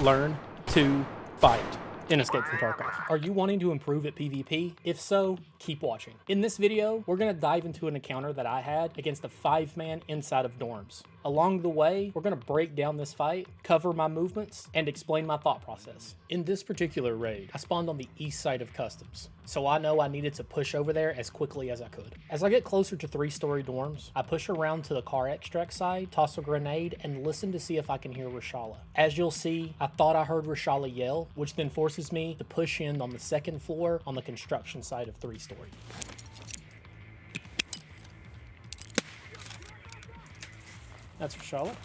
Learn to fight in Escape from Tarkov. Are you wanting to improve at PvP? If so, keep watching. In this video, we're going to dive into an encounter that I had against a 5-man inside of dorms. Along the way, we're going to break down this fight, cover my movements, and explain my thought process. In this particular raid, I spawned on the east side of customs, so I know I needed to push over there as quickly as I could. As I get closer to 3-story dorms, I push around to the car extract side, toss a grenade, and listen to see if I can hear Reshala. As you'll see, I thought I heard Reshala yell, which then forces me to push in on the second floor on the construction side of 3-story. That's Reshala.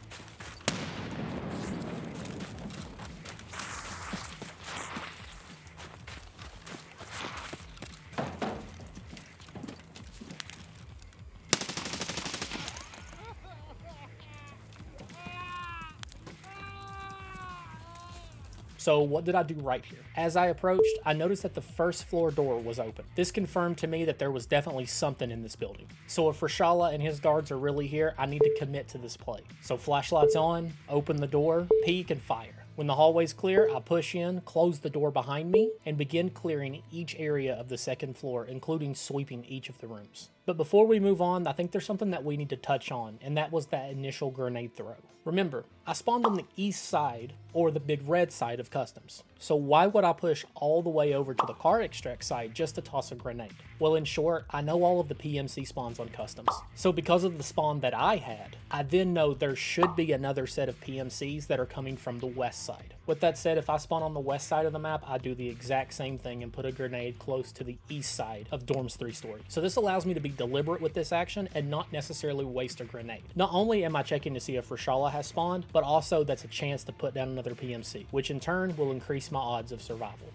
So what did I do right here? As I approached, I noticed that the first floor door was open. This confirmed to me that there was definitely something in this building. So if Reshala and his guards are really here, I need to commit to this play. So flashlights on, open the door, peek, and fire. When the hallway's clear, I push in, close the door behind me, and begin clearing each area of the second floor, including sweeping each of the rooms. But before we move on, I think there's something that we need to touch on, and that was that initial grenade throw. Remember, I spawned on the east side, or the big red side of customs. So why would I push all the way over to the car extract side just to toss a grenade? Well, in short, I know all of the PMC spawns on customs. So because of the spawn that I had, I then know there should be another set of PMCs that are coming from the west side. With that said, if I spawn on the west side of the map, I do the exact same thing and put a grenade close to the east side of dorms 3-story. So this allows me to be deliberate with this action and not necessarily waste a grenade. Not only am I checking to see if Reshala has spawned, but also that's a chance to put down another PMC, which in turn will increase my odds of survival.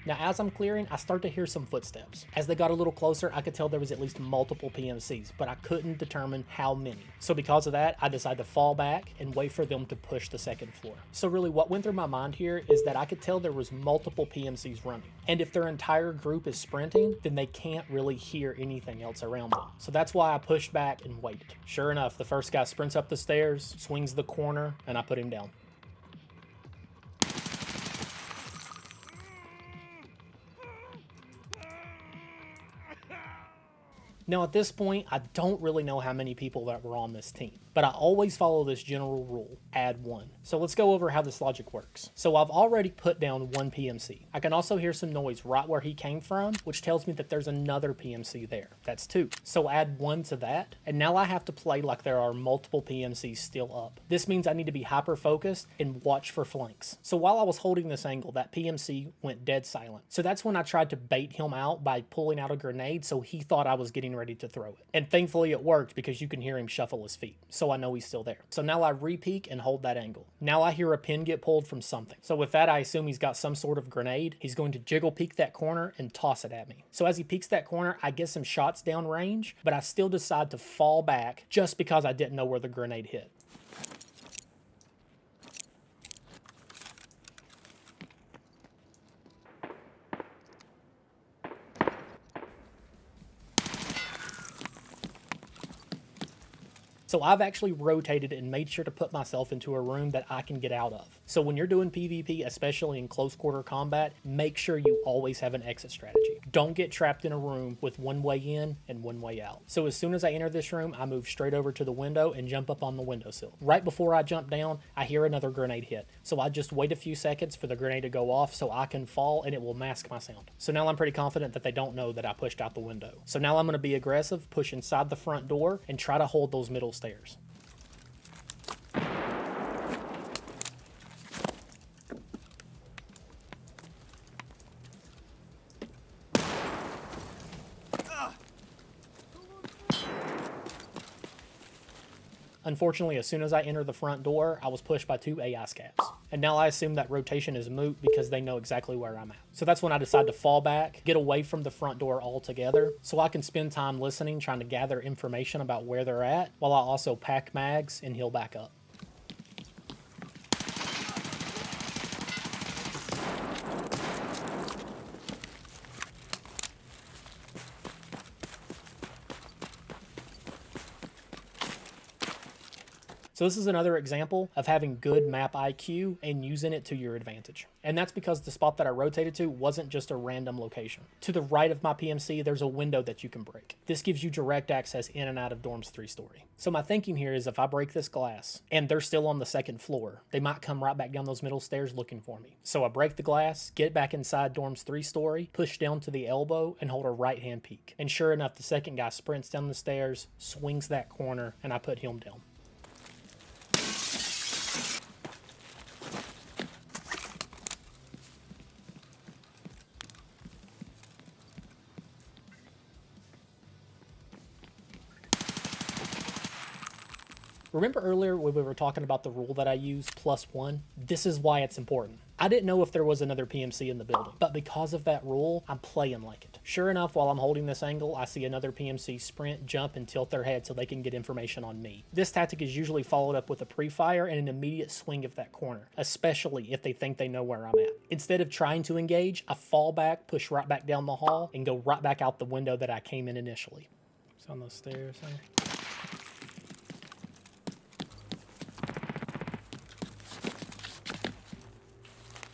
Now, as I'm clearing, I start to hear some footsteps. As they got a little closer, I could tell there was at least multiple PMCs, but I couldn't determine how many. So because of that, I decided to fall back and wait for them to push the second floor. So really what went through my mind here is that I could tell there was multiple PMCs running. And if their entire group is sprinting, then they can't really hear anything else around them. So that's why I pushed back and waited. Sure enough, the first guy sprints up the stairs, swings the corner, and I put him down. Now at this point, I don't really know how many people that were on this team, but I always follow this general rule, add 1. So let's go over how this logic works. So I've already put down 1 PMC. I can also hear some noise right where he came from, which tells me that there's another PMC there. That's 2. So add 1 to that, and now I have to play like there are multiple PMCs still up. This means I need to be hyper focused and watch for flanks. So while I was holding this angle, that PMC went dead silent. So that's when I tried to bait him out by pulling out a grenade so he thought I was getting ready to throw it. And thankfully it worked because you can hear him shuffle his feet. So I know he's still there. So now I re-peek and hold that angle. Now I hear a pin get pulled from something. So with that, I assume he's got some sort of grenade. He's going to jiggle peek that corner and toss it at me. So as he peeks that corner, I get some shots down range, but I still decide to fall back just because I didn't know where the grenade hit. So I've actually rotated and made sure to put myself into a room that I can get out of. So when you're doing PvP, especially in close quarter combat, make sure you always have an exit strategy. Don't get trapped in a room with one way in and one way out. So as soon as I enter this room, I move straight over to the window and jump up on the windowsill. Right before I jump down, I hear another grenade hit. So I just wait a few seconds for the grenade to go off so I can fall and it will mask my sound. So now I'm pretty confident that they don't know that I pushed out the window. So now I'm going to be aggressive, push inside the front door, and try to hold those middle stairs. Unfortunately, as soon as I enter the front door, I was pushed by 2 AI scabs. And now I assume that rotation is moot because they know exactly where I'm at. So that's when I decide to fall back, get away from the front door altogether, so I can spend time listening, trying to gather information about where they're at, while I also pack mags and heal back up. So this is another example of having good map IQ and using it to your advantage. And that's because the spot that I rotated to wasn't just a random location. To the right of my PMC, there's a window that you can break. This gives you direct access in and out of Dorm's 3-story. So my thinking here is if I break this glass and they're still on the second floor, they might come right back down those middle stairs looking for me. So I break the glass, get back inside Dorm's 3-story, push down to the elbow and hold a right hand peek. And sure enough, the second guy sprints down the stairs, swings that corner, and I put him down. Remember earlier when we were talking about the rule that I use, +1? This is why it's important. I didn't know if there was another PMC in the building, but because of that rule, I'm playing like it. Sure enough, while I'm holding this angle, I see another PMC sprint, jump, and tilt their head so they can get information on me. This tactic is usually followed up with a pre-fire and an immediate swing of that corner, especially if they think they know where I'm at. Instead of trying to engage, I fall back, push right back down the hall, and go right back out the window that I came in initially. It's on those stairs there.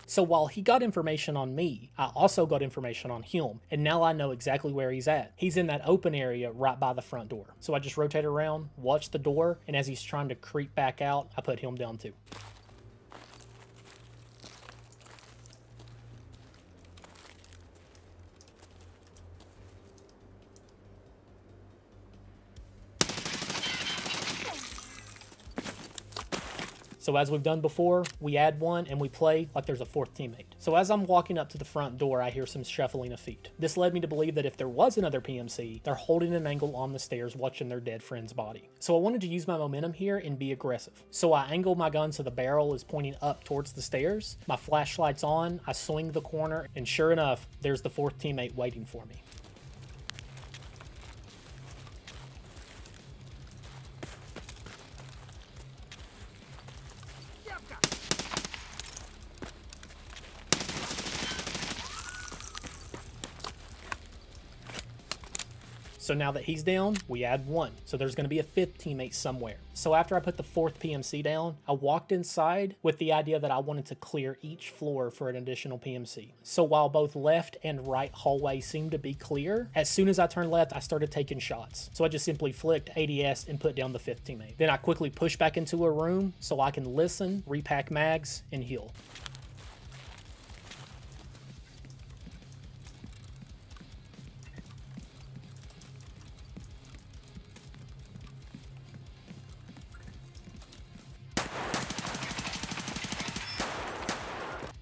So while he got information on me, I also got information on him, and now I know exactly where he's at. He's in that open area right by the front door. So I just rotate around, watch the door, and as he's trying to creep back out, I put him down too. So as we've done before, we add one and we play like there's a fourth teammate. So as I'm walking up to the front door, I hear some shuffling of feet. This led me to believe that if there was another PMC, they're holding an angle on the stairs watching their dead friend's body. So I wanted to use my momentum here and be aggressive. So I angle my gun so the barrel is pointing up towards the stairs. My flashlight's on, I swing the corner, and sure enough, there's the fourth teammate waiting for me. So now that he's down, we add one. So there's going to be a fifth teammate somewhere. So after I put the fourth PMC down, I walked inside with the idea that I wanted to clear each floor for an additional PMC. So while both left and right hallways seemed to be clear, as soon as I turned left, I started taking shots. So I just simply flicked ADS and put down the fifth teammate. Then I quickly pushed back into a room so I can listen, repack mags, and heal.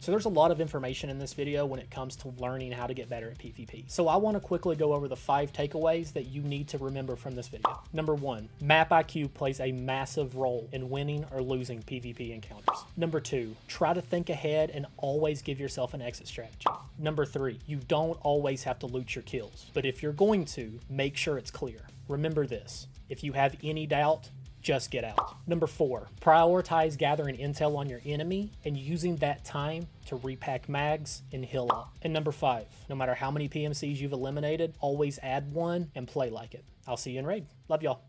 So there's a lot of information in this video when it comes to learning how to get better at PvP. So I want to quickly go over the 5 takeaways that you need to remember from this video. Number 1, map IQ plays a massive role in winning or losing PvP encounters. Number 2, try to think ahead and always give yourself an exit strategy. Number 3, you don't always have to loot your kills, but if you're going to, make sure it's clear. Remember this, if you have any doubt, just get out. Number 4, prioritize gathering intel on your enemy and using that time to repack mags and heal up. And number 5, no matter how many PMCs you've eliminated, always add one and play like it. I'll see you in raid. Love y'all.